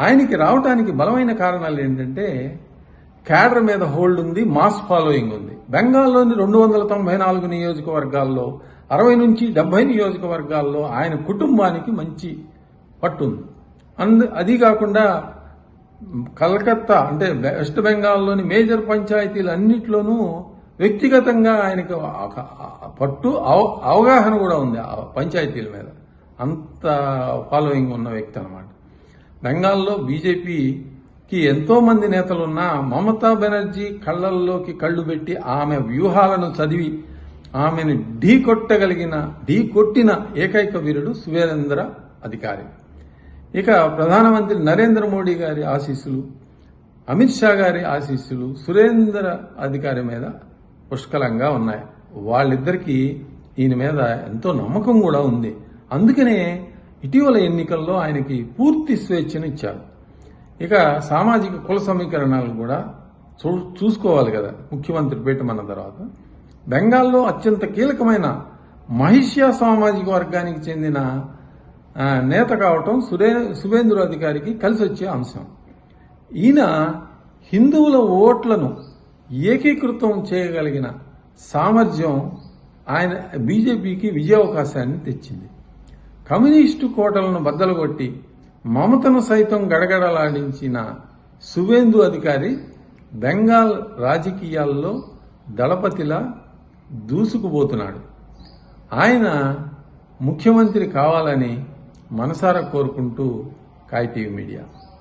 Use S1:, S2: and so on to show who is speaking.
S1: ఆయనకి రావడానికి బలమైన కారణాలు ఏంటంటే క్యాడర్ మీద హోల్డ్ ఉంది, మాస్ ఫాలోయింగ్ ఉంది. బెంగాల్లోని 294 నియోజకవర్గాల్లో 60 నుంచి 70 నియోజకవర్గాల్లో ఆయన కుటుంబానికి మంచి పట్టుంది. అది కాకుండా కలకత్తా అంటే వెస్ట్ బెంగాల్లోని మేజర్ పంచాయతీలు అన్నిట్లోనూ వ్యక్తిగతంగా ఆయనకు పట్టు అవగాహన కూడా ఉంది ఆ పంచాయతీల మీద. అంత ఫాలోయింగ్ ఉన్న వ్యక్తి అన్నమాట. బెంగాల్లో బీజేపీకి ఎంతో మంది నేతలున్నా మమతా బెనర్జీ కళ్లల్లోకి కళ్లు పెట్టి ఆమె వ్యూహాలను చదివి ఆమెను ఢీకొట్టిన ఏకైక వీరుడు సువేంద్ర అధికారి. ఇక ప్రధానమంత్రి నరేంద్ర మోడీ గారి ఆశీస్సులు, అమిత్ షా గారి ఆశీస్సులు సురేంద్ర అధికారి మీద పుష్కలంగా ఉన్నాయి. వాళ్ళిద్దరికీ ఈయన మీద ఎంతో నమ్మకం కూడా ఉంది. అందుకనే ఇటీవల ఎన్నికల్లో ఆయనకి పూర్తి స్వేచ్ఛను ఇచ్చారు. ఇక సామాజిక కుల సమీకరణాలు కూడా చూసుకోవాలి కదా ముఖ్యమంత్రి పెట్టమన్న తర్వాత. బెంగాల్లో అత్యంత కీలకమైన మహిష్యా సామాజిక వర్గానికి చెందిన నేత కావటం సువేంద్ర అధికారికి కలిసి వచ్చే అంశం. ఈయన హిందువుల ఓట్లను ఏకీకృతం చేయగలిగిన సామర్థ్యం ఆయన బీజేపీకి విజయావకాశాన్ని తెచ్చింది. కమ్యూనిస్టు కోటలను బద్దలుగొట్టి మమతను సైతం గడగడలాడించిన సువేందు అధికారి బెంగాల్ రాజకీయాల్లో దళపతిలా దూసుకుపోతున్నాడు. ఆయన ముఖ్యమంత్రి కావాలని మనసారా కోరుకుంటూ కాయ్ టీవీ మీడియా.